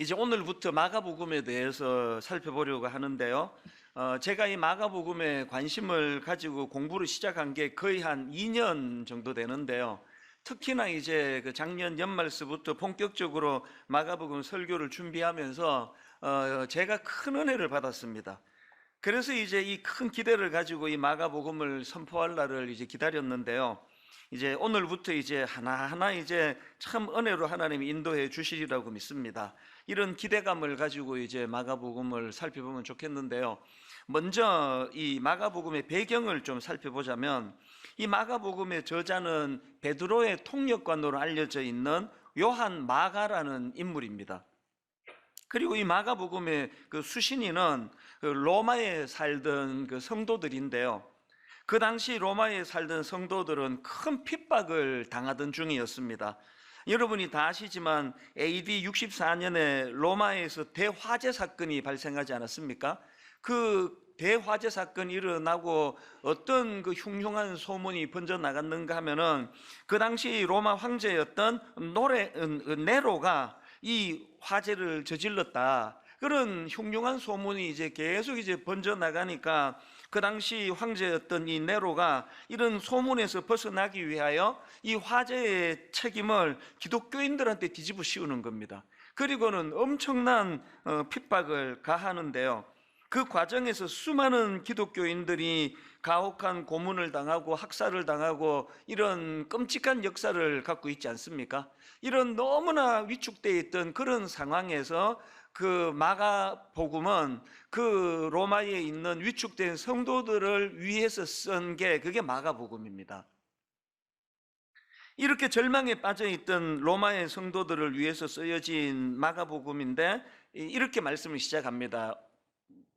이제 오늘부터 마가복음에 대해서 살펴보려고 하는데요. 제가 이 마가복음에 관심을 가지고 공부를 시작한 게 거의 한 2년 정도 되는데요. 특히나 이제 그 작년 연말서부터 본격적으로 마가복음 설교를 준비하면서 제가 큰 은혜를 받았습니다. 그래서 이제 이 큰 기대를 가지고 이 마가복음을 선포할 날을 이제 기다렸는데요. 이제 오늘부터 이제 하나하나 이제 참 은혜로 하나님이 인도해 주시리라고 믿습니다. 이런 기대감을 가지고 이제 마가복음을 살펴보면 좋겠는데요. 먼저 이 마가복음의 배경을 좀 살펴보자면, 이 마가복음의 저자는 베드로의 통역관으로 알려져 있는 요한 마가라는 인물입니다. 그리고 이 마가복음의 그 수신인은 그 로마에 살던 그 성도들인데요. 그 당시 로마에 살던 성도들은 큰 핍박을 당하던 중이었습니다. 여러분이 다 아시지만 AD 64년에 로마에서 대화재 사건이 발생하지 않았습니까? 그 대화재 사건이 일어나고 어떤 그 흉흉한 소문이 번져나갔는가 하면은, 그 당시 로마 황제였던 네로가 이 화재를 저질렀다, 그런 흉흉한 소문이 이제 계속 이제 번져나가니까 그 당시 황제였던 이 네로가 이런 소문에서 벗어나기 위하여 이 화재의 책임을 기독교인들한테 뒤집어 씌우는 겁니다. 그리고는 엄청난 핍박을 가하는데요. 그 과정에서 수많은 기독교인들이 가혹한 고문을 당하고 학살을 당하고 이런 끔찍한 역사를 갖고 있지 않습니까? 이런 너무나 위축되어 있던 그런 상황에서 그 마가복음은 그 로마에 있는 위축된 성도들을 위해서 쓴 게 그게 마가복음입니다. 이렇게 절망에 빠져있던 로마의 성도들을 위해서 쓰여진 마가복음인데, 이렇게 말씀을 시작합니다.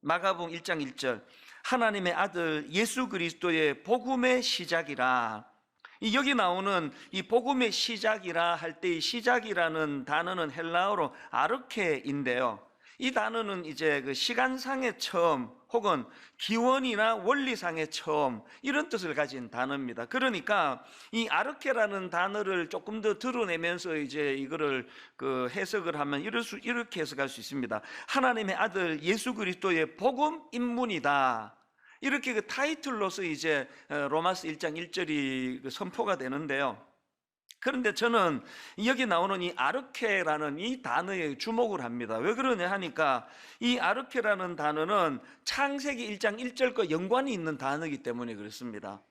마가복음 1장 1절, 하나님의 아들 예수 그리스도의 복음의 시작이라. 여기 나오는 이 복음의 시작이라 할 때 이 시작이라는 단어는 헬라어로 아르케인데요. 이 단어는 이제 그 시간상의 처음 혹은 기원이나 원리상의 처음, 이런 뜻을 가진 단어입니다. 그러니까 이 아르케라는 단어를 조금 더 드러내면서 이제 이거를 그 해석을 하면 이렇게 해석할 수 있습니다. 하나님의 아들 예수 그리스도의 복음 인문이다. 이렇게 그 타이틀로서 이제 로마서 1장 1절이 선포가 되는데요. 그런데 저는 여기 나오는 이 아르케라는 이 단어에 주목을 합니다. 왜 그러냐 하니까, 이 아르케라는 단어는 창세기 1장 1절과 연관이 있는 단어이기 때문에 그렇습니다.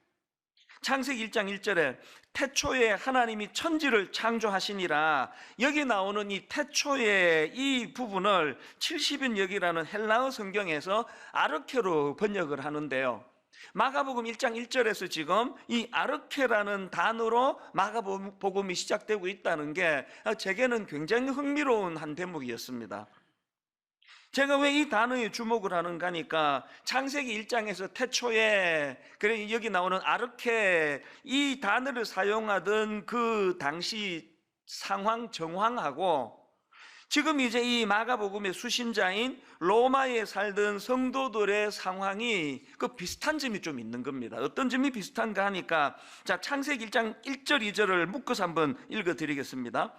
창세기 1장 1절에 태초에 하나님이 천지를 창조하시니라, 여기 나오는 이 태초의 이 부분을 70인역이라는 헬라어 성경에서 아르케로 번역을 하는데요. 마가복음 1장 1절에서 지금 이 아르케라는 단어로 마가복음이 시작되고 있다는 게 제게는 굉장히 흥미로운 한 대목이었습니다. 제가 왜 이 단어에 주목을 하는가 하니까, 창세기 1장에서 태초에, 그래 여기 나오는 아르케, 이 단어를 사용하던 그 당시 상황 정황하고 지금 이제 이 마가복음의 수신자인 로마에 살던 성도들의 상황이 그 비슷한 점이 좀 있는 겁니다. 어떤 점이 비슷한가 하니까, 자, 창세기 1장 1절 2절을 묶어서 한번 읽어드리겠습니다.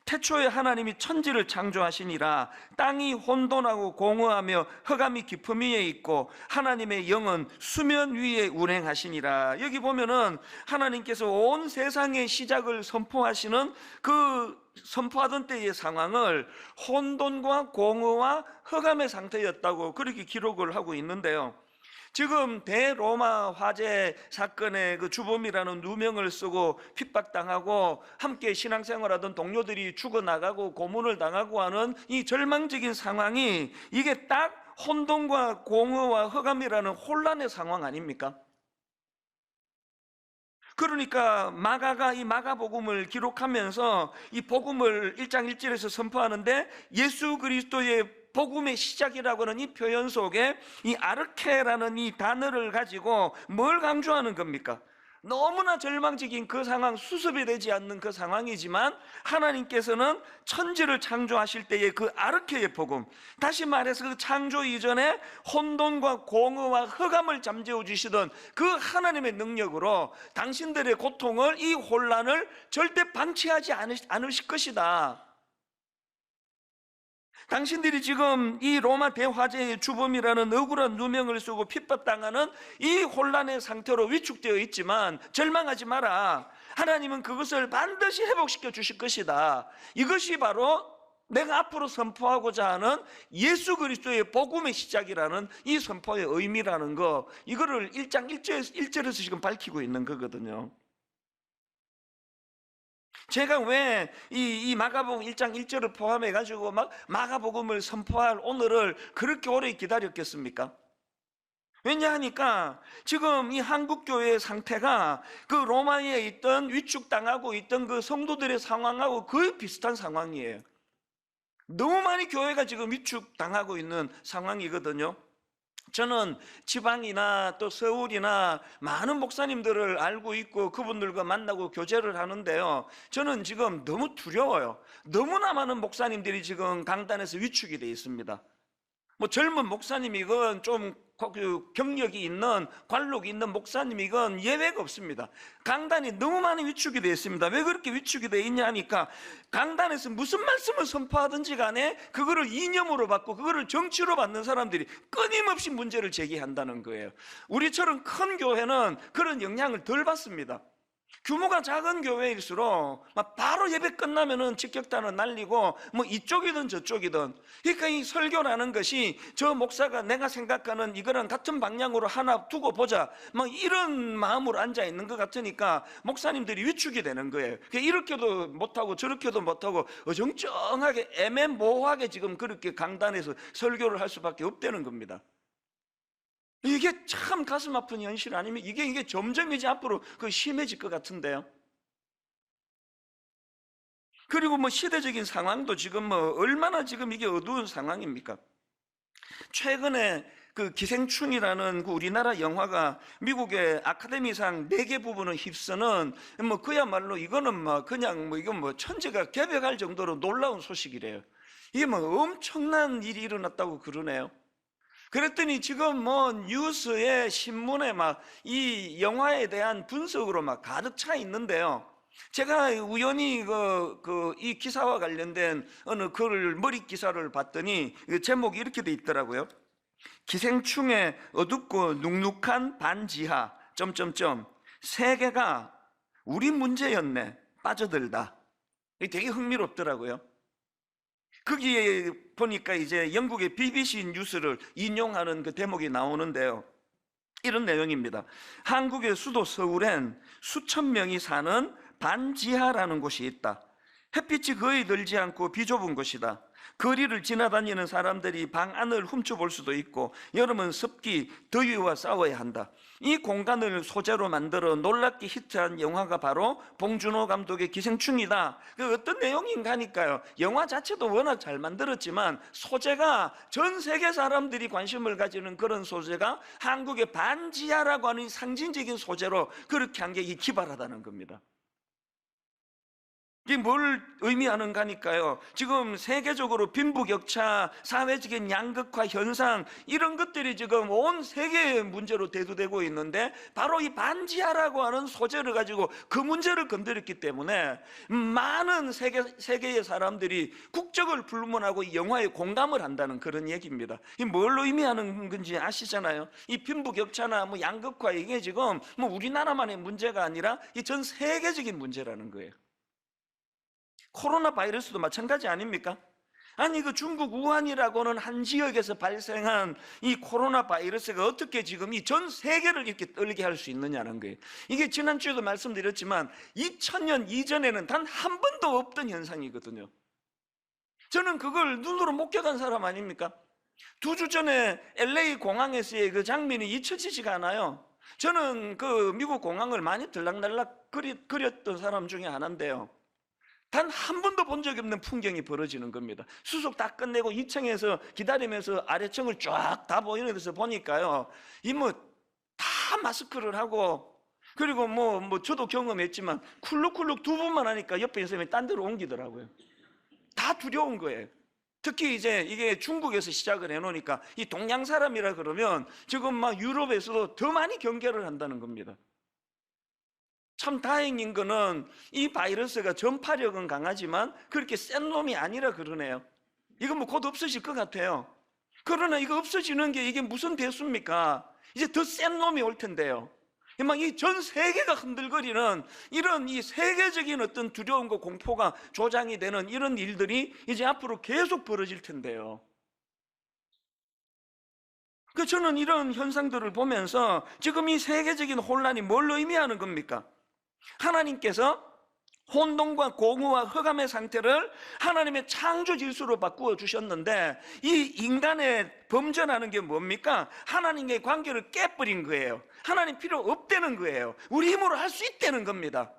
태초에 하나님이 천지를 창조하시니라, 땅이 혼돈하고 공허하며 흑암이 깊음 위에 있고 하나님의 영은 수면 위에 운행하시니라. 여기 보면은 하나님께서 온 세상의 시작을 선포하시는 그 선포하던 때의 상황을 혼돈과 공허와 흑암의 상태였다고 그렇게 기록을 하고 있는데요. 지금 대로마 화재 사건의 그 주범이라는 누명을 쓰고 핍박당하고 함께 신앙생활하던 동료들이 죽어나가고 고문을 당하고 하는 이 절망적인 상황이, 이게 딱 혼돈과 공허와 흑암이라는 혼란의 상황 아닙니까? 그러니까 마가가 이 마가복음을 기록하면서 이 복음을 1장 1절에서 선포하는데, 예수 그리스도의 복음의 시작이라고 하는 이 표현 속에 이 아르케라는 이 단어를 가지고 뭘 강조하는 겁니까? 너무나 절망적인 그 상황, 수습이 되지 않는 그 상황이지만 하나님께서는 천지를 창조하실 때의 그 아르케의 복음, 다시 말해서 그 창조 이전에 혼돈과 공허와 흑암을 잠재워 주시던 그 하나님의 능력으로 당신들의 고통을, 이 혼란을 절대 방치하지 않으실 것이다. 당신들이 지금 이 로마 대화재의 주범이라는 억울한 누명을 쓰고 핍박당하는 이 혼란의 상태로 위축되어 있지만 절망하지 마라. 하나님은 그것을 반드시 회복시켜 주실 것이다. 이것이 바로 내가 앞으로 선포하고자 하는 예수 그리스도의 복음의 시작이라는 이 선포의 의미라는 거, 이거를 1장 1절에서 지금 밝히고 있는 거거든요. 제가 왜 이 마가복음 1장 1절을 포함해 가지고 막 마가복음을 선포할 오늘을 그렇게 오래 기다렸겠습니까? 왜냐하니까 지금 이 한국교회의 상태가 그 로마에 있던 위축당하고 있던 그 성도들의 상황하고 거의 비슷한 상황이에요. 너무 많이 교회가 지금 위축당하고 있는 상황이거든요. 저는 지방이나 또 서울이나 많은 목사님들을 알고 있고 그분들과 만나고 교제를 하는데요, 저는 지금 너무 두려워요. 너무나 많은 목사님들이 지금 강단에서 위축이 되어 있습니다. 뭐 젊은 목사님이건 좀 경력이 있는 관록이 있는 목사님이건 예외가 없습니다. 강단이 너무 많이 위축이 되어 있습니다. 왜 그렇게 위축이 되어 있냐 하니까 강단에서 무슨 말씀을 선포하든지 간에 그거를 이념으로 받고 그거를 정치로 받는 사람들이 끊임없이 문제를 제기한다는 거예요. 우리처럼 큰 교회는 그런 영향을 덜 받습니다. 규모가 작은 교회일수록 막 바로 예배 끝나면은 직격탄을 날리고 뭐 이쪽이든 저쪽이든, 그러니까 이 설교라는 것이 저 목사가 내가 생각하는 이거랑 같은 방향으로 하나 두고 보자 뭐 이런 마음으로 앉아 있는 것 같으니까 목사님들이 위축이 되는 거예요. 이렇게도 못하고 저렇게도 못하고 어정쩡하게 애매모호하게 지금 그렇게 강단에서 설교를 할 수밖에 없다는 겁니다. 이게 참 가슴 아픈 현실 아니면 이게 점점 이제 앞으로 심해질 것 같은데요. 그리고 뭐 시대적인 상황도 지금 뭐 얼마나 지금 이게 어두운 상황입니까? 최근에 그 기생충이라는 그 우리나라 영화가 미국의 아카데미상 4개 부분을 휩쓰는 뭐 그야말로 이거는 뭐 그냥 뭐 이건 뭐 천재가 개벽할 정도로 놀라운 소식이래요. 이게 뭐 엄청난 일이 일어났다고 그러네요. 그랬더니 지금 뭐 뉴스에 신문에 막 이 영화에 대한 분석으로 막 가득 차 있는데요. 제가 우연히 이 기사와 관련된 어느 글 머리 기사를 봤더니 제목이 이렇게 돼 있더라고요. 기생충의 어둡고 눅눅한 반지하 점점점 세계가 우리 문제였네 빠져들다. 이게 되게 흥미롭더라고요. 거기에 보니까 이제 영국의 BBC 뉴스를 인용하는 그 대목이 나오는데요, 이런 내용입니다. 한국의 수도 서울엔 수천 명이 사는 반지하라는 곳이 있다. 햇빛이 거의 들지 않고 비좁은 곳이다. 거리를 지나다니는 사람들이 방 안을 훔쳐볼 수도 있고 여름은 습기, 더위와 싸워야 한다. 이 공간을 소재로 만들어 놀랍게 히트한 영화가 바로 봉준호 감독의 기생충이다. 그 어떤 내용인가 하니까요, 영화 자체도 워낙 잘 만들었지만 소재가 전 세계 사람들이 관심을 가지는 그런 소재가 한국의 반지하라고 하는 상징적인 소재로 그렇게 한 게 기발하다는 겁니다. 이게 뭘 의미하는가 하니까요, 지금 세계적으로 빈부격차, 사회적인 양극화 현상, 이런 것들이 지금 온 세계의 문제로 대두되고 있는데 바로 이 반지하라고 하는 소재를 가지고 그 문제를 건드렸기 때문에 많은 세계의 사람들이 국적을 불문하고 이 영화에 공감을 한다는 그런 얘기입니다. 이 뭘 의미하는 건지 아시잖아요. 이 빈부격차나 뭐 양극화, 이게 지금 뭐 우리나라만의 문제가 아니라 이 전 세계적인 문제라는 거예요. 코로나 바이러스도 마찬가지 아닙니까? 아니 그 중국 우한이라고는 한 지역에서 발생한 이 코로나 바이러스가 어떻게 지금 이 전 세계를 이렇게 떨게 할 수 있느냐는 거예요. 이게 지난주에도 말씀드렸지만 2000년 이전에는 단 한 번도 없던 현상이거든요. 저는 그걸 눈으로 목격한 사람 아닙니까? 2주 전에 LA 공항에서의 그 장면이 잊혀지지가 않아요. 저는 그 미국 공항을 많이 들락날락 그렸던 사람 중에 하나인데요, 단 한 번도 본 적이 없는 풍경이 벌어지는 겁니다. 수속 다 끝내고 2층에서 기다리면서 아래층을 쫙 다 보이는 데서 보니까요, 이 뭐 다 마스크를 하고, 그리고 뭐 저도 경험했지만 쿨룩쿨룩 2번만 하니까 옆에 있는 사람이 딴 데로 옮기더라고요. 다 두려운 거예요. 특히 이제 이게 중국에서 시작을 해놓으니까 이 동양 사람이라 그러면 지금 막 유럽에서도 더 많이 경계를 한다는 겁니다. 참 다행인 거는 이 바이러스가 전파력은 강하지만 그렇게 센 놈이 아니라 그러네요. 이거 뭐 곧 없어질 것 같아요. 그러나 이거 없어지는 게 이게 무슨 대수입니까? 이제 더 센 놈이 올 텐데요. 막 이 전 세계가 흔들거리는 이런 이 세계적인 어떤 두려움과 공포가 조장이 되는 이런 일들이 이제 앞으로 계속 벌어질 텐데요. 그 저는 이런 현상들을 보면서 지금 이 세계적인 혼란이 뭘 의미하는 겁니까? 하나님께서 혼돈과 공허와 흑암의 상태를 하나님의 창조 질서로 바꾸어 주셨는데 이 인간의 범죄라는 게 뭡니까? 하나님과의 관계를 깨버린 거예요. 하나님 필요 없다는 거예요. 우리 힘으로 할 수 있다는 겁니다.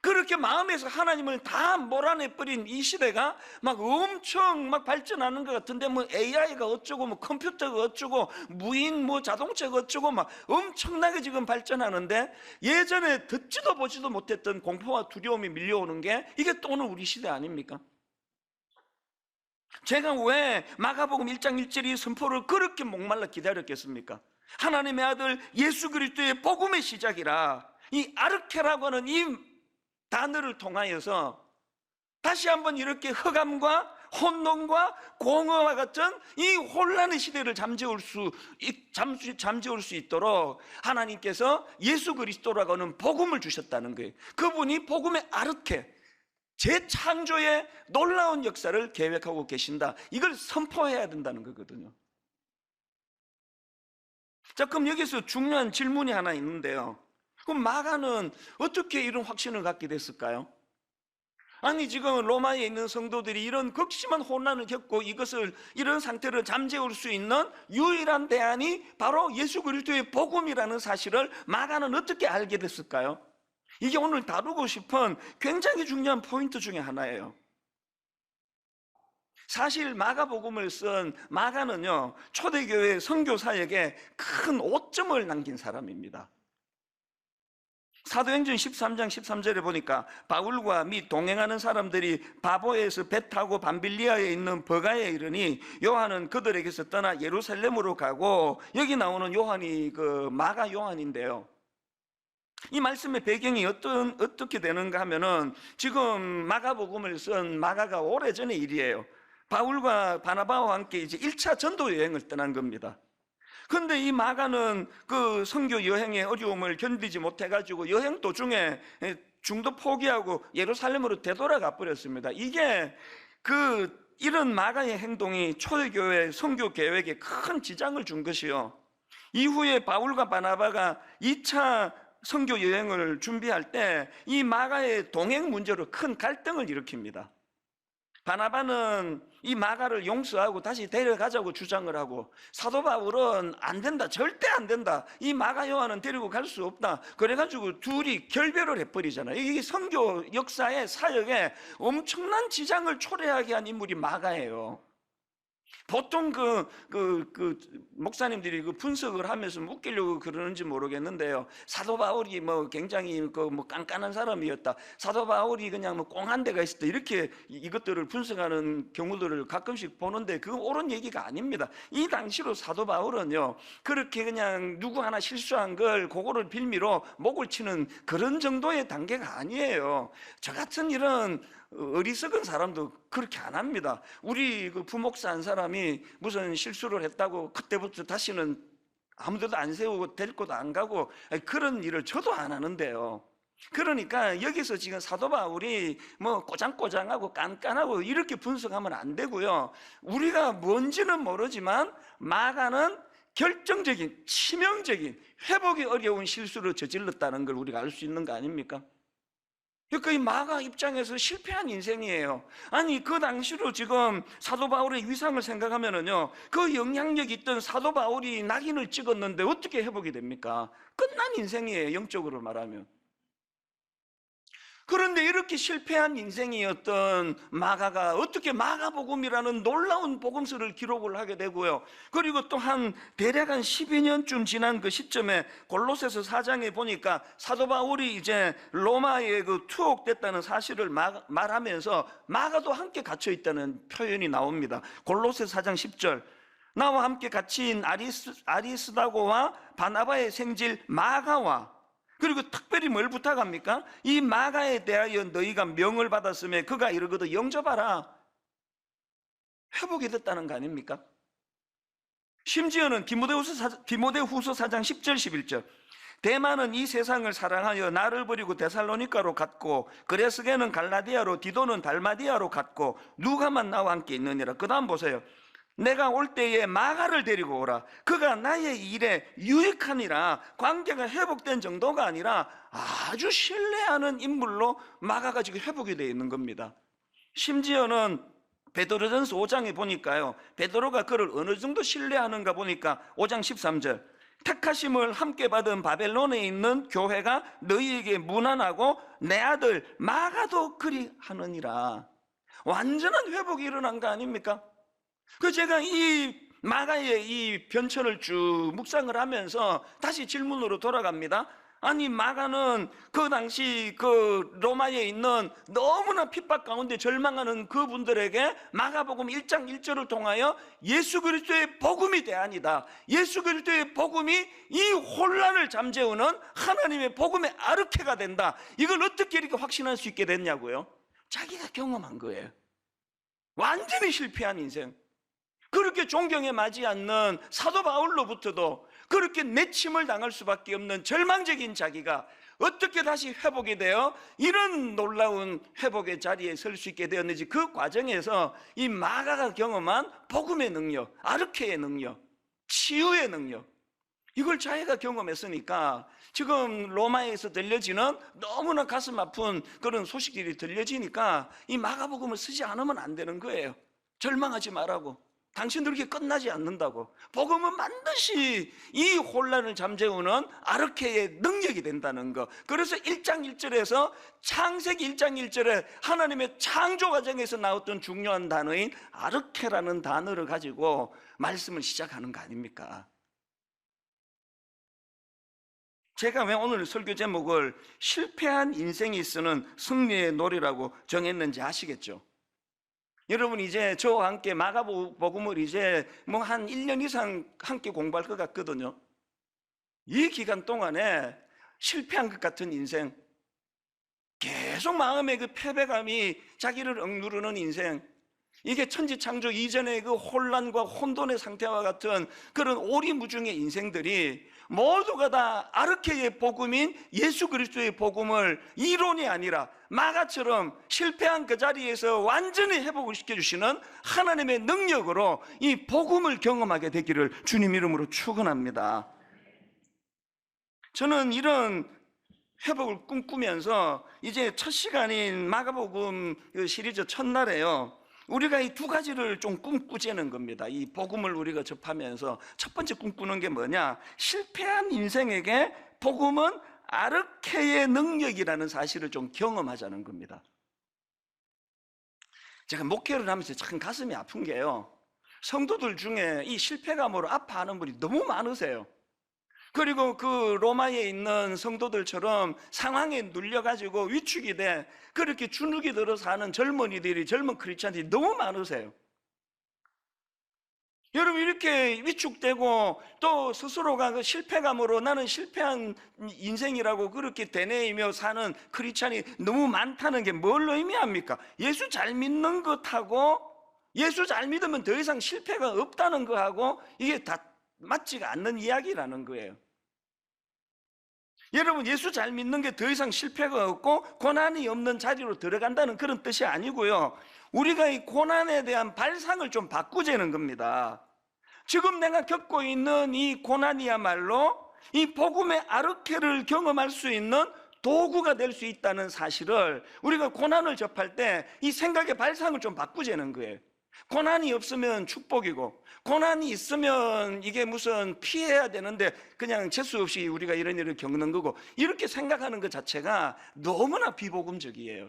그렇게 마음에서 하나님을 다 몰아내버린 이 시대가 막 엄청 막 발전하는 것 같은데 뭐 AI가 어쩌고 뭐 컴퓨터가 어쩌고 무인 뭐 자동차가 어쩌고 막 엄청나게 지금 발전하는데 예전에 듣지도 보지도 못했던 공포와 두려움이 밀려오는 게 이게 또 오늘 우리 시대 아닙니까? 제가 왜 마가복음 1장 1절의 선포를 그렇게 목말라 기다렸겠습니까? 하나님의 아들 예수 그리스도의 복음의 시작이라 이 아르케라고 하는 이 단어를 통하여서 다시 한번 이렇게 흑암과 혼돈과 공허와 같은 이 혼란의 시대를 잠재울 수 있도록 하나님께서 예수 그리스도라고 하는 복음을 주셨다는 거예요. 그분이 복음의 아르케, 재창조의 놀라운 역사를 계획하고 계신다. 이걸 선포해야 된다는 거거든요. 자, 그럼 여기서 중요한 질문이 하나 있는데요. 그럼 마가는 어떻게 이런 확신을 갖게 됐을까요? 아니 지금 로마에 있는 성도들이 이런 극심한 혼란을 겪고 이런 상태를 잠재울 수 있는 유일한 대안이 바로 예수 그리스도의 복음이라는 사실을 마가는 어떻게 알게 됐을까요? 이게 오늘 다루고 싶은 굉장히 중요한 포인트 중에 하나예요. 사실 마가복음을 쓴 마가는요 초대교회 선교사에게 큰 오점을 남긴 사람입니다. 사도행전 13장 13절에 보니까 바울과 및 동행하는 사람들이 바보에서 배 타고 밤빌리아에 있는 버가에 이르니 요한은 그들에게서 떠나 예루살렘으로 가고, 여기 나오는 요한이 그 마가 요한인데요. 이 말씀의 배경이 어떻게 되는가 하면은 지금 마가복음을 쓴 마가가 오래전의 일이에요. 바울과 바나바와 함께 이제 1차 전도 여행을 떠난 겁니다. 근데 이 마가는 그 선교 여행의 어려움을 견디지 못해가지고 여행 도중에 중도 포기하고 예루살렘으로 되돌아가 버렸습니다. 이게 이런 마가의 행동이 초대교회 선교 계획에 큰 지장을 준 것이요. 이후에 바울과 바나바가 2차 선교 여행을 준비할 때 이 마가의 동행 문제로 큰 갈등을 일으킵니다. 바나바는 이 마가를 용서하고 다시 데려가자고 주장을 하고, 사도 바울은 안 된다, 절대 안 된다, 이 마가 요한은 데리고 갈 수 없다. 그래가지고 둘이 결별을 해버리잖아요. 이게 선교 역사의 사역에 엄청난 지장을 초래하게 한 인물이 마가예요. 보통 목사님들이 분석을 하면서 웃기려고 그러는지 모르겠는데요. 사도 바울이 굉장히 깐깐한 사람이었다. 사도 바울이 그냥 꽁한 데가 있었다. 이렇게 이것들을 분석하는 경우들을 가끔씩 보는데 그건 옳은 얘기가 아닙니다. 이 당시로 사도 바울은요, 그렇게 그냥 누구 하나 실수한 걸 그거를 빌미로 목을 치는 그런 정도의 단계가 아니에요. 저 같은 이런 어리석은 사람도 그렇게 안 합니다. 우리 부목사 한 사람이 무슨 실수를 했다고 그때부터 다시는 아무데도 안 세우고 데리고도 안 가고 그런 일을 저도 안 하는데요. 그러니까 여기서 지금 사도 바울이 꼬장꼬장하고 깐깐하고 이렇게 분석하면 안 되고요. 우리가 뭔지는 모르지만 마가는 결정적인 치명적인 회복이 어려운 실수를 저질렀다는 걸 우리가 알 수 있는 거 아닙니까? 그러니까 이 마가 입장에서 실패한 인생이에요. 아니 그 당시로 지금 사도 바울의 위상을 생각하면은요, 그 영향력이 있던 사도 바울이 낙인을 찍었는데 어떻게 회복이 됩니까? 끝난 인생이에요, 영적으로 말하면. 그런데 이렇게 실패한 인생이었던 마가가 어떻게 마가복음이라는 놀라운 복음서를 기록을 하게 되고요. 그리고 또 대략 한 12년쯤 지난 그 시점에 골로새서 4장에 보니까 사도 바울이 이제 로마에 투옥됐다는 사실을 말하면서 마가도 함께 갇혀 있다는 표현이 나옵니다. 골로새서 4장 10절. 나와 함께 갇힌 아리스다고와 바나바의 생질 마가와, 그리고 특별히 뭘 부탁합니까? 이 마가에 대하여 너희가 명을 받았으며 그가 이러거든 영접하라. 회복이 됐다는 거 아닙니까? 심지어는 디모데후서 4장 10절 11절 대만은 이 세상을 사랑하여 나를 버리고 데살로니가로 갔고 그레스게는 갈라디아로 디도는 달마디아로 갔고 누가만 나와 함께 있느니라. 그 다음 보세요. 내가 올 때에 마가를 데리고 오라. 그가 나의 일에 유익하니라. 관계가 회복된 정도가 아니라 아주 신뢰하는 인물로 마가가 지금 회복이 되어 있는 겁니다. 심지어는 베드로전서 5장에 보니까요, 베드로가 그를 어느 정도 신뢰하는가 보니까 5장 13절 택하심을 함께 받은 바벨론에 있는 교회가 너희에게 문안하고 내 아들 마가도 그리 하느니라. 완전한 회복이 일어난 거 아닙니까? 그 제가 이 마가의 이 변천을 쭉 묵상을 하면서 다시 질문으로 돌아갑니다. 아니, 마가는 그 당시 그 로마에 있는 너무나 핍박 가운데 절망하는 그분들에게 마가복음 1장 1절을 통하여 예수 그리스도의 복음이 대안이다, 예수 그리스도의 복음이 이 혼란을 잠재우는 하나님의 복음의 아르케가 된다, 이걸 어떻게 이렇게 확신할 수 있게 됐냐고요? 자기가 경험한 거예요. 완전히 실패한 인생, 그렇게 존경에 맞지 않는 사도 바울로부터도 그렇게 내침을 당할 수밖에 없는 절망적인 자기가 어떻게 다시 회복이 되어 이런 놀라운 회복의 자리에 설 수 있게 되었는지, 그 과정에서 이 마가가 경험한 복음의 능력, 아르케의 능력, 치유의 능력, 이걸 자기가 경험했으니까 지금 로마에서 들려지는 너무나 가슴 아픈 그런 소식들이 들려지니까 이 마가복음을 쓰지 않으면 안 되는 거예요. 절망하지 말라고, 당신들 이렇게 끝나지 않는다고. 복음은 반드시 이 혼란을 잠재우는 아르케의 능력이 된다는 거. 그래서 1장 1절에서 창세기 1장 1절에 하나님의 창조 과정에서 나왔던 중요한 단어인 아르케라는 단어를 가지고 말씀을 시작하는 거 아닙니까? 제가 왜 오늘 설교 제목을 실패한 인생이 쓰는 승리의 노래라고 정했는지 아시겠죠? 여러분, 이제 저와 함께 마가복음을 이제 뭐 한 1년 이상 함께 공부할 것 같거든요. 이 기간 동안에 실패한 것 같은 인생, 계속 마음의 그 패배감이 자기를 억누르는 인생, 이게 천지창조 이전의 그 혼란과 혼돈의 상태와 같은 그런 오리무중의 인생들이 모두가 다 아르케의 복음인 예수 그리스도의 복음을 이론이 아니라 마가처럼 실패한 그 자리에서 완전히 회복을 시켜주시는 하나님의 능력으로 이 복음을 경험하게 되기를 주님 이름으로 축원합니다. 저는 이런 회복을 꿈꾸면서 이제 첫 시간인 마가복음 시리즈 첫날에요, 우리가 이 두 가지를 좀 꿈꾸자는 겁니다. 이 복음을 우리가 접하면서 첫 번째 꿈꾸는 게 뭐냐? 실패한 인생에게 복음은 아르케의 능력이라는 사실을 좀 경험하자는 겁니다. 제가 목회를 하면서 참 가슴이 아픈 게요, 성도들 중에 이 실패감으로 아파하는 분이 너무 많으세요. 그리고 그 로마에 있는 성도들처럼 상황에 눌려가지고 위축이 돼 그렇게 주눅이 들어서 하는 젊은이들이, 젊은 크리스찬들이 너무 많으세요. 여러분, 이렇게 위축되고 또 스스로가 그 실패감으로 나는 실패한 인생이라고 그렇게 되뇌이며 사는 크리스찬이 너무 많다는 게 뭘 의미합니까? 예수 잘 믿는 것하고, 예수 잘 믿으면 더 이상 실패가 없다는 거하고 이게 다 맞지가 않는 이야기라는 거예요. 여러분, 예수 잘 믿는 게 더 이상 실패가 없고 고난이 없는 자리로 들어간다는 그런 뜻이 아니고요, 우리가 이 고난에 대한 발상을 좀 바꾸자는 겁니다. 지금 내가 겪고 있는 이 고난이야말로 이 복음의 아르케를 경험할 수 있는 도구가 될 수 있다는 사실을 우리가 고난을 접할 때 이 생각의 발상을 좀 바꾸자는 거예요. 고난이 없으면 축복이고, 고난이 있으면 이게 무슨 피해야 되는데 그냥 재수 없이 우리가 이런 일을 겪는 거고, 이렇게 생각하는 것 자체가 너무나 비복음적이에요.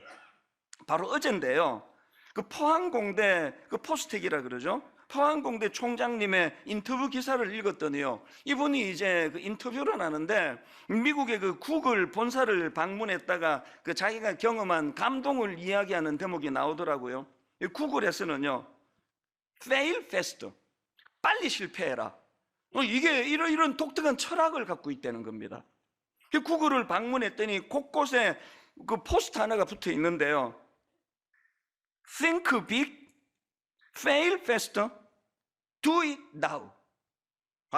바로 어젠데요, 그 포항공대 그 포스텍이라 그러죠, 포항공대 총장님의 인터뷰 기사를 읽었더니요, 이분이 이제 그 인터뷰를 하는데 미국의 그 구글 본사를 방문했다가 그 자기가 경험한 감동을 이야기하는 대목이 나오더라고요. 구글에서는요, fail fast, 빨리 실패해라, 이게 이런 독특한 철학을 갖고 있다는 겁니다. 구글을 방문했더니 곳곳에 그 포스터 하나가 붙어 있는데요, think big, fail faster, do it now.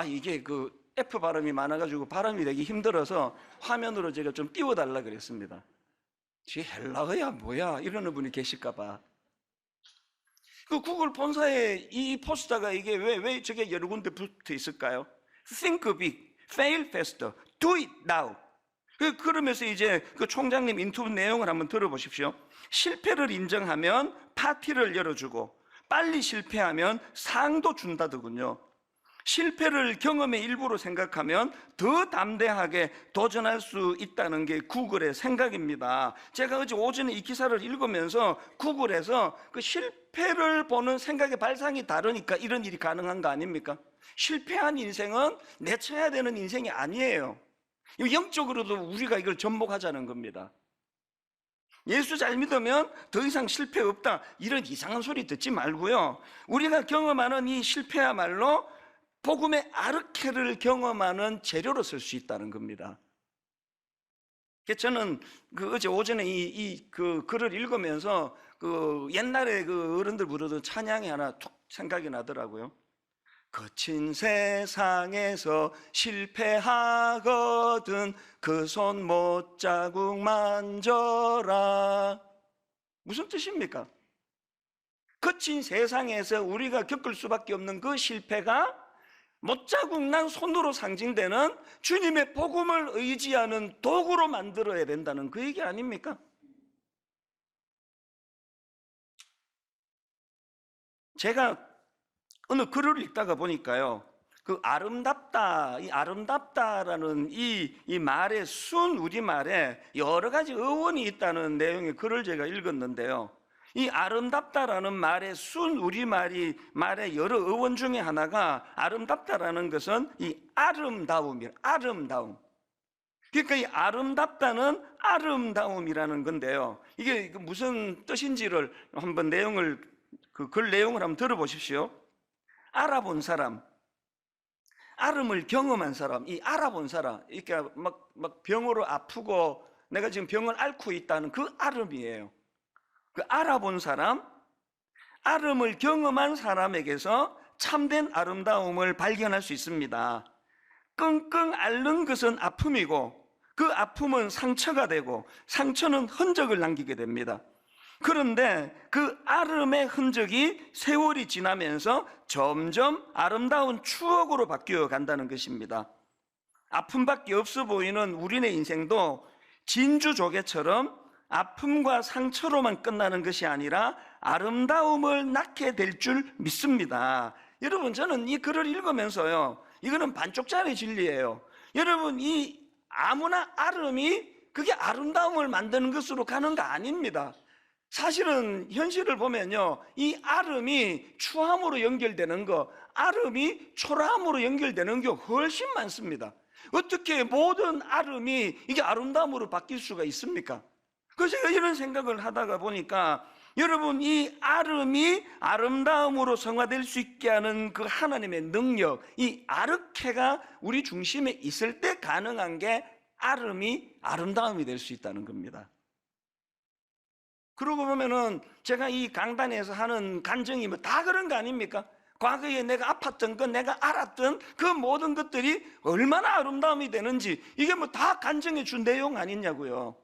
이게 그 F 발음이 많아가지고 발음이 되기 힘들어서 화면으로 제가 좀 띄워달라 그랬습니다. 지 헬라어야 뭐야 이러는 분이 계실까봐. 그 구글 본사에 이 포스터가 이게 왜 저게 여러 군데 붙어 있을까요? Think big, fail faster, do it now. 그러면서 이제 그 총장님 인터뷰 내용을 한번 들어보십시오. 실패를 인정하면 파티를 열어주고 빨리 실패하면 상도 준다더군요. 실패를 경험의 일부로 생각하면 더 담대하게 도전할 수 있다는 게 구글의 생각입니다. 제가 어제 오전에 이 기사를 읽으면서 구글에서 그 실패를 보는 생각의 발상이 다르니까 이런 일이 가능한 거 아닙니까? 실패한 인생은 내쳐야 되는 인생이 아니에요. 영적으로도 우리가 이걸 접목하자는 겁니다. 예수 잘 믿으면 더 이상 실패 없다 이런 이상한 소리 듣지 말고요, 우리가 경험하는 이 실패야말로 복음의 아르케를 경험하는 재료로 쓸 수 있다는 겁니다. 저는 어제 오전에 그 글을 읽으면서 그 옛날에 그 어른들 부르던 찬양이 하나 툭 생각이 나더라고요. 거친 세상에서 실패하거든 그 손 못자국 만져라. 무슨 뜻입니까? 거친 세상에서 우리가 겪을 수밖에 없는 그 실패가 못자국 난 손으로 상징되는 주님의 복음을 의지하는 도구로 만들어야 된다는 그 얘기 아닙니까? 제가 어느 글을 읽다가 보니까요, 그 아름답다, 이 아름답다라는 이 말의 순 우리말에 여러 가지 어원이 있다는 내용의 글을 제가 읽었는데요, 이 아름답다라는 말의 순 우리말의 여러 어원 중에 하나가, 아름답다라는 것은 이 아름다움이에요. 아름다움. 그러니까 이 아름답다는 아름다움이라는 건데요, 이게 무슨 뜻인지를 한번 내용을, 그 글 내용을 한번 들어보십시오. 알아본 사람, 아름을 경험한 사람, 이 알아본 사람, 그러니까 막 병으로 아프고 내가 지금 병을 앓고 있다는 그 아름이에요. 그 알아본 사람, 아름을 경험한 사람에게서 참된 아름다움을 발견할 수 있습니다. 끙끙 앓는 것은 아픔이고 그 아픔은 상처가 되고 상처는 흔적을 남기게 됩니다. 그런데 그 아름의 흔적이 세월이 지나면서 점점 아름다운 추억으로 바뀌어 간다는 것입니다. 아픔밖에 없어 보이는 우리네 인생도 진주조개처럼 아픔과 상처로만 끝나는 것이 아니라 아름다움을 낳게 될 줄 믿습니다. 여러분, 저는 이 글을 읽으면서요, 이거는 반쪽짜리 진리예요. 여러분, 이 아무나 아름이 그게 아름다움을 만드는 것으로 가는 거 아닙니다. 사실은 현실을 보면요, 이 아름이 추함으로 연결되는 거, 아름이 초라함으로 연결되는 게 훨씬 많습니다. 어떻게 모든 아름이 이게 아름다움으로 바뀔 수가 있습니까? 그래서 제가 이런 생각을 하다가 보니까, 여러분, 이 아름이 아름다움으로 성화될 수 있게 하는 그 하나님의 능력, 이 아르케가 우리 중심에 있을 때 가능한 게 아름이 아름다움이 될 수 있다는 겁니다. 그러고 보면은 제가 이 강단에서 하는 간증이 뭐 다 그런 거 아닙니까? 과거에 내가 아팠던 것, 내가 알았던 그 모든 것들이 얼마나 아름다움이 되는지, 이게 뭐 다 간증해 준 내용 아니냐고요.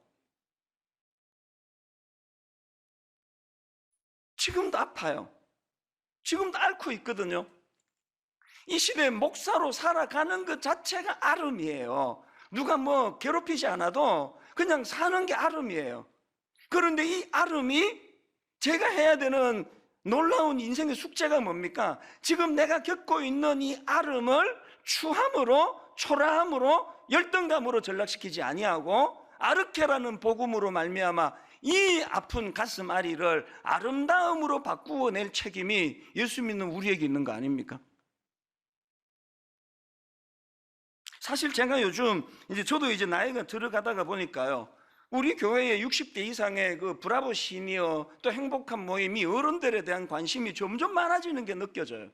지금도 아파요. 지금도 앓고 있거든요. 이 시대에 목사로 살아가는 것 자체가 아름이에요. 누가 뭐 괴롭히지 않아도 그냥 사는 게 아름이에요. 그런데 이 아름이 제가 해야 되는 놀라운 인생의 숙제가 뭡니까? 지금 내가 겪고 있는 이 아름을 추함으로, 초라함으로, 열등감으로 전락시키지 아니하고 아르케라는 복음으로 말미암아 이 아픈 가슴 아리를 아름다움으로 바꾸어 낼 책임이 예수 믿는 우리에게 있는 거 아닙니까? 사실 제가 요즘 저도 이제 나이가 들어가다가 보니까요, 우리 교회에 60대 이상의 그 브라보 시니어, 또 행복한 모임이 어른들에 대한 관심이 점점 많아지는 게 느껴져요.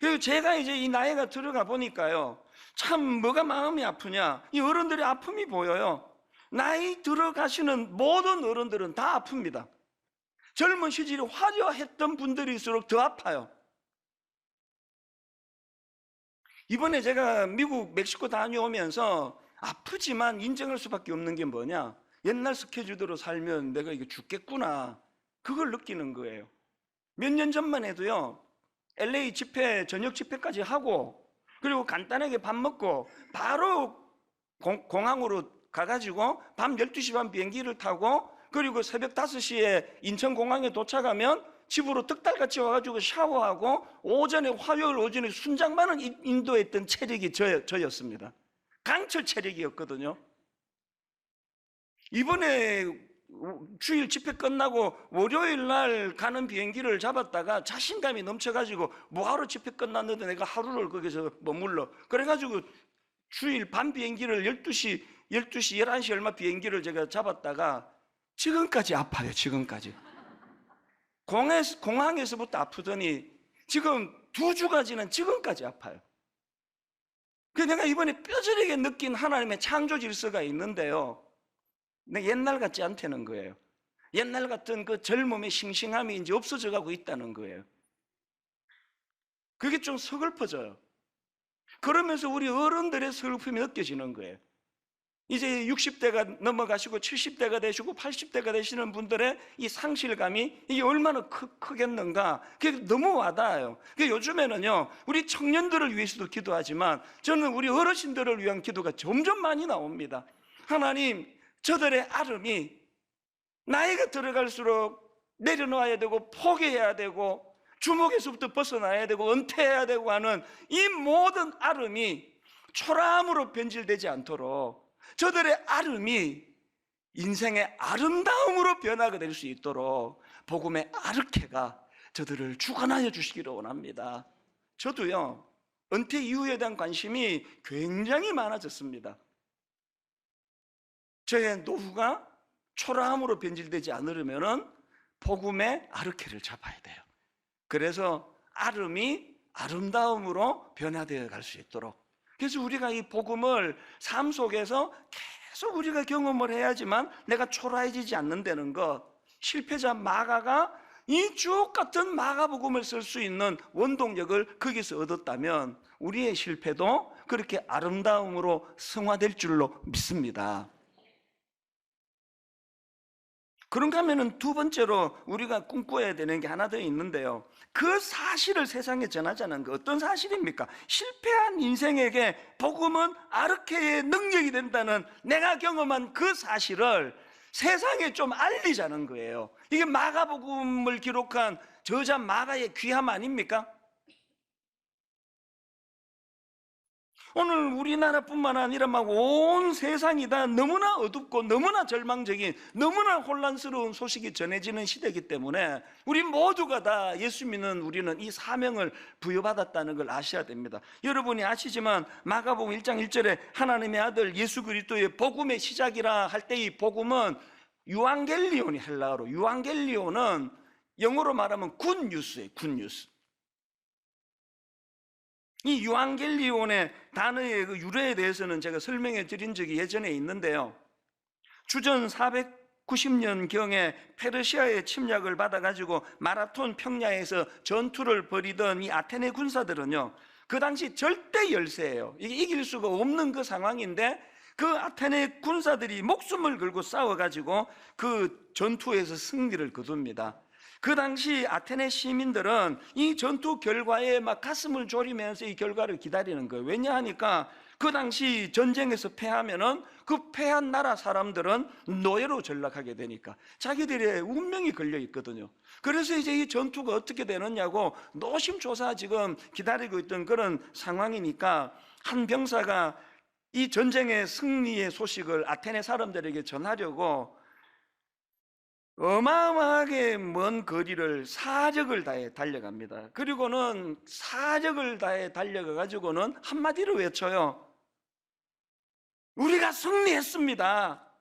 그리고 제가 이제 이 나이가 들어가 보니까요, 참 뭐가 마음이 아프냐, 이 어른들의 아픔이 보여요. 나이 들어가시는 모든 어른들은 다 아픕니다. 젊은 시절이 화려했던 분들일수록 더 아파요. 이번에 제가 미국, 멕시코 다녀오면서 아프지만 인정할 수밖에 없는 게 뭐냐? 옛날 스케줄대로 살면 내가 이거 죽겠구나. 그걸 느끼는 거예요. 몇 년 전만 해도요, LA 집회, 저녁 집회까지 하고, 그리고 간단하게 밥 먹고, 바로 공항으로 가가지고, 밤 12시 반 비행기를 타고, 그리고 새벽 5시에 인천공항에 도착하면, 집으로 득달같이 와가지고 샤워하고, 오전에, 화요일 오전에 순장만은 인도했던 체력이 저였습니다. 강철 체력이었거든요. 이번에 주일 집회 끝나고 월요일 날 가는 비행기를 잡았다가 자신감이 넘쳐가지고 뭐하러 집회 끝났는데 내가 하루를 거기서 머물러. 그래가지고 주일 밤 비행기를 12시, 11시 얼마 비행기를 제가 잡았다가 지금까지 아파요. 지금까지. 공항에서부터 아프더니 지금 2주가 지난 지금까지 아파요. 그래서 내가 이번에 뼈저리게 느낀 하나님의 창조 질서가 있는데요, 옛날 같지 않다는 거예요. 옛날 같은 그 젊음의 싱싱함이 이제 없어져 가고 있다는 거예요. 그게 좀 서글퍼져요. 그러면서 우리 어른들의 슬픔이 느껴지는 거예요. 이제 60대가 넘어가시고 70대가 되시고 80대가 되시는 분들의 이 상실감이 이게 얼마나 크겠는가, 그게 너무 와닿아요. 요즘에는요, 우리 청년들을 위해서도 기도하지만 저는 우리 어르신들을 위한 기도가 점점 많이 나옵니다. 하나님, 저들의 아름이 나이가 들어갈수록 내려놓아야 되고 포기해야 되고 주먹에서부터 벗어나야 되고 은퇴해야 되고 하는 이 모든 아름이 초라함으로 변질되지 않도록, 저들의 아름이 인생의 아름다움으로 변화가 될 수 있도록 복음의 아르케가 저들을 주관하여 주시기를 원합니다. 저도요, 은퇴 이후에 대한 관심이 굉장히 많아졌습니다. 저의 노후가 초라함으로 변질되지 않으려면 복음의 아르케를 잡아야 돼요. 그래서 아름이 아름다움으로 변화되어 갈 수 있도록. 그래서 우리가 이 복음을 삶 속에서 계속 우리가 경험을 해야지만 내가 초라해지지 않는다는 것, 실패자 마가가 이 주옥 같은 마가복음을 쓸 수 있는 원동력을 거기서 얻었다면 우리의 실패도 그렇게 아름다움으로 승화될 줄로 믿습니다. 그런가 하면은 두 번째로 우리가 꿈꿔야 되는 게 하나 더 있는데요, 그 사실을 세상에 전하자는 거. 어떤 사실입니까? 실패한 인생에게 복음은 아르케의 능력이 된다는 내가 경험한 그 사실을 세상에 좀 알리자는 거예요. 이게 마가복음을 기록한 저자 마가의 귀함 아닙니까? 오늘 우리나라뿐만 아니라 막 온 세상이 다 너무나 어둡고 너무나 절망적인, 너무나 혼란스러운 소식이 전해지는 시대이기 때문에 우리 모두가 다 예수 믿는 우리는 이 사명을 부여받았다는 걸 아셔야 됩니다. 여러분이 아시지만 마가복음 1장 1절에 하나님의 아들 예수 그리스도의 복음의 시작이라 할 때 이 복음은 유앙겔리온이 헬라어로, 유앙겔리온은 영어로 말하면 굿뉴스예요. 굿뉴스. 이 유앙겔리온의 단어의 그 유래에 대해서는 제가 설명해 드린 적이 예전에 있는데요, 주전 490년경에 페르시아의 침략을 받아가지고 마라톤 평야에서 전투를 벌이던 이 아테네 군사들은요, 그 당시 절대 열세예요. 이게 이길 수가 없는 그 상황인데 그 아테네 군사들이 목숨을 걸고 싸워가지고 그 전투에서 승리를 거둡니다. 그 당시 아테네 시민들은 이 전투 결과에 막 가슴을 졸이면서 이 결과를 기다리는 거예요. 왜냐하니까 그 당시 전쟁에서 패하면은 그 패한 나라 사람들은 노예로 전락하게 되니까 자기들의 운명이 걸려 있거든요. 그래서 이제 이 전투가 어떻게 되느냐고 노심초사 지금 기다리고 있던 그런 상황이니까 한 병사가 이 전쟁의 승리의 소식을 아테네 사람들에게 전하려고 어마어마하게 먼 거리를 사적을 다해 달려갑니다. 그리고는 사적을 다해 달려가 가지고는 한마디로 외쳐요. 우리가 승리했습니다.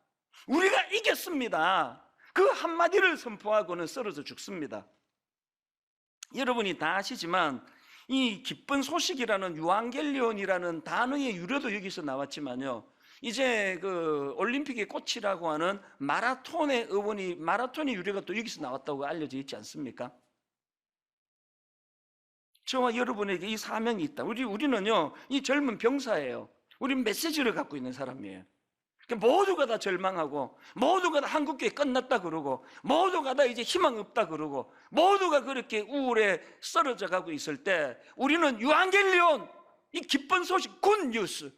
우리가 이겼습니다. 그 한마디를 선포하고는 쓰러져 죽습니다. 여러분이 다 아시지만 이 기쁜 소식이라는 유앙겔리온이라는 단어의 유래도 여기서 나왔지만요, 이제 그 올림픽의 꽃이라고 하는 마라톤의 유래가 또 여기서 나왔다고 알려져 있지 않습니까? 저와 여러분에게 이 사명이 있다. 우리는요, 이 젊은 병사예요. 우리는 메시지를 갖고 있는 사람이에요. 모두가 다 절망하고, 모두가 다 한국교회 끝났다 그러고, 모두가 다 이제 희망 없다 그러고, 모두가 그렇게 우울에 쓰러져 가고 있을 때, 우리는 유앙겔리온, 이 기쁜 소식, 굿뉴스.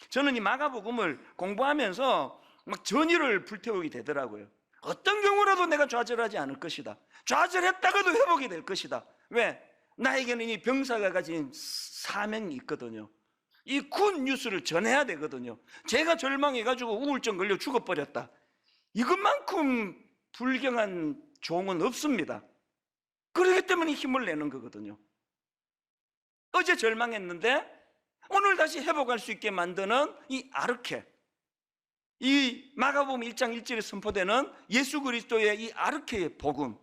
저는 이 마가복음을 공부하면서 막 전의를 불태우게 되더라고요. 어떤 경우라도 내가 좌절하지 않을 것이다. 좌절했다가도 회복이 될 것이다. 왜? 나에게는 이 병사가 가진 사명이 있거든요. 이 굿뉴스를 전해야 되거든요. 제가 절망해가지고 우울증 걸려 죽어버렸다, 이것만큼 불경한 종은 없습니다. 그렇기 때문에 힘을 내는 거거든요. 어제 절망했는데 오늘 다시 회복할 수 있게 만드는 이 아르케, 이 마가복음 1장 1절에 선포되는 예수 그리스도의 이 아르케의 복음.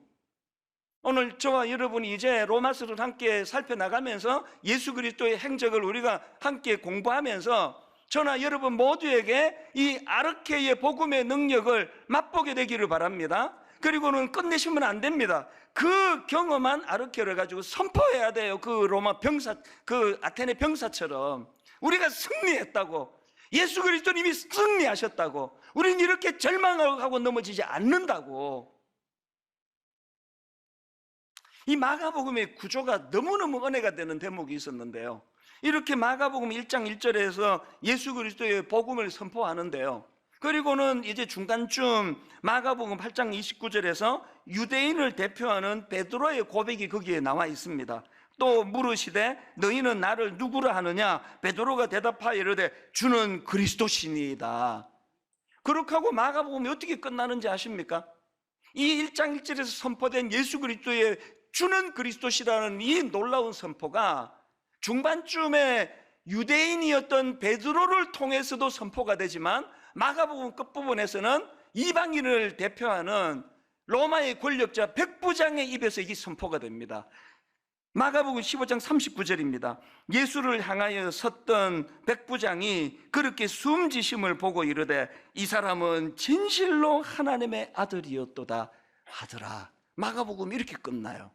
오늘 저와 여러분이 이제 로마서를 함께 살펴나가면서 예수 그리스도의 행적을 우리가 함께 공부하면서 저나 여러분 모두에게 이 아르케의 복음의 능력을 맛보게 되기를 바랍니다. 그리고는 끝내시면 안 됩니다. 그 경험한 아르케를 가지고 선포해야 돼요. 그 로마 병사, 그 아테네 병사처럼 우리가 승리했다고, 예수 그리스도님이 승리하셨다고, 우리는 이렇게 절망하고 넘어지지 않는다고. 이 마가복음의 구조가 너무너무 은혜가 되는 대목이 있었는데요, 이렇게 마가복음 1장 1절에서 예수 그리스도의 복음을 선포하는데요, 그리고는 이제 중간쯤 마가복음 8장 29절에서 유대인을 대표하는 베드로의 고백이 거기에 나와 있습니다. 또 물으시되 너희는 나를 누구라 하느냐? 베드로가 대답하여 이르되 주는 그리스도시니이다. 그렇게 하고 마가복음이 어떻게 끝나는지 아십니까? 이 1장 1절에서 선포된 예수 그리스도의 주는 그리스도시라는 이 놀라운 선포가 중반쯤에 유대인이었던 베드로를 통해서도 선포가 되지만 마가복음 끝부분에서는 이방인을 대표하는 로마의 권력자 백부장의 입에서 이게 선포가 됩니다. 마가복음 15장 39절입니다. 예수를 향하여 섰던 백부장이 그렇게 숨지심을 보고 이르되 이 사람은 진실로 하나님의 아들이었도다 하더라. 마가복음이 이렇게 끝나요.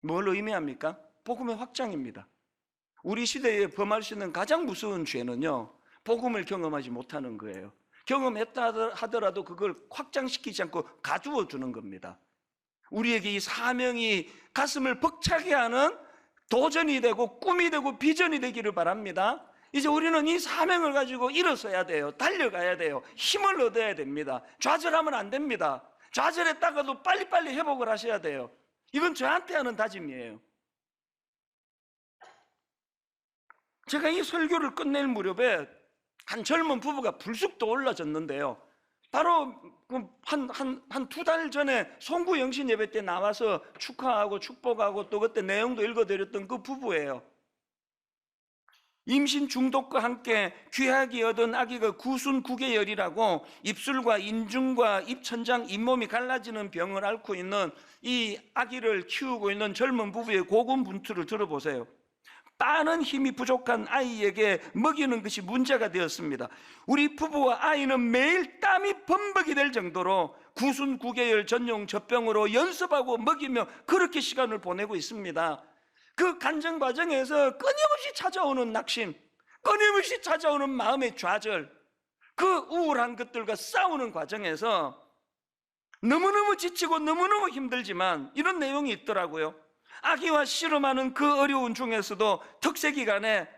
뭘 의미합니까? 복음의 확장입니다. 우리 시대에 범할 수 있는 가장 무서운 죄는요, 복음을 경험하지 못하는 거예요. 경험했다 하더라도 그걸 확장시키지 않고 가두어 두는 겁니다. 우리에게 이 사명이 가슴을 벅차게 하는 도전이 되고 꿈이 되고 비전이 되기를 바랍니다. 이제 우리는 이 사명을 가지고 일어서야 돼요. 달려가야 돼요. 힘을 얻어야 됩니다. 좌절하면 안 됩니다. 좌절했다가도 빨리빨리 회복을 하셔야 돼요. 이건 저한테 하는 다짐이에요. 제가 이 설교를 끝낼 무렵에 한 젊은 부부가 불쑥 떠올라졌는데요, 바로 한 2달 전에 송구영신 예배 때 나와서 축하하고 축복하고 또 그때 내용도 읽어드렸던 그 부부예요. 임신 중독과 함께 귀하게 얻은 아기가 구순구개열이라고 입술과 인중과 입천장, 잇몸이 갈라지는 병을 앓고 있는 이 아기를 키우고 있는 젊은 부부의 고군분투를 들어보세요. 빠는 힘이 부족한 아이에게 먹이는 것이 문제가 되었습니다. 우리 부부와 아이는 매일 땀이 범벅이 될 정도로 구순구개열 전용 젖병으로 연습하고 먹이며 그렇게 시간을 보내고 있습니다. 그 간증 과정에서 끊임없이 찾아오는 낙심, 끊임없이 찾아오는 마음의 좌절, 그 우울한 것들과 싸우는 과정에서 너무너무 지치고 너무너무 힘들지만 이런 내용이 있더라고요. 아기와 씨름하는 그 어려운 중에서도 특세기간에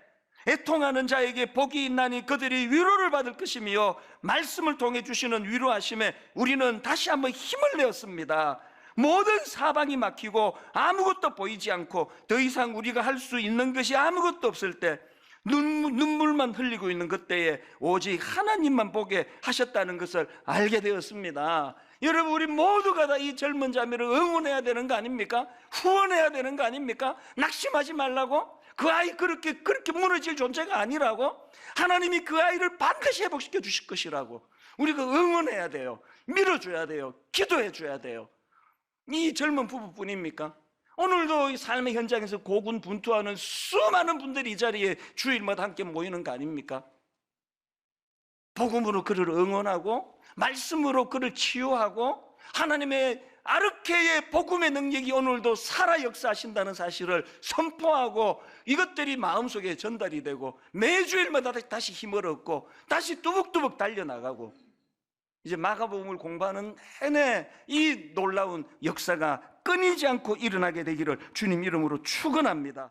애통하는 자에게 복이 있나니 그들이 위로를 받을 것이며 말씀을 통해 주시는 위로하심에 우리는 다시 한번 힘을 내었습니다. 모든 사방이 막히고 아무것도 보이지 않고 더 이상 우리가 할 수 있는 것이 아무것도 없을 때 눈물만 흘리고 있는 그때에 오직 하나님만 보게 하셨다는 것을 알게 되었습니다. 여러분, 우리 모두가 다 이 젊은 자매를 응원해야 되는 거 아닙니까? 후원해야 되는 거 아닙니까? 낙심하지 말라고? 그 아이 그렇게 무너질 존재가 아니라고? 하나님이 그 아이를 반드시 회복시켜 주실 것이라고 우리가 응원해야 돼요. 밀어줘야 돼요. 기도해 줘야 돼요. 이 젊은 부부뿐입니까? 오늘도 이 삶의 현장에서 고군분투하는 수많은 분들이 이 자리에 주일마다 함께 모이는 거 아닙니까? 복음으로 그를 응원하고 말씀으로 그를 치유하고 하나님의 아르케의 복음의 능력이 오늘도 살아 역사하신다는 사실을 선포하고 이것들이 마음속에 전달이 되고 매주일마다 다시 힘을 얻고 다시 뚜벅뚜벅 달려나가고 이제 마가복음을 공부하는 내내 이 놀라운 역사가 끊이지 않고 일어나게 되기를 주님 이름으로 축원합니다.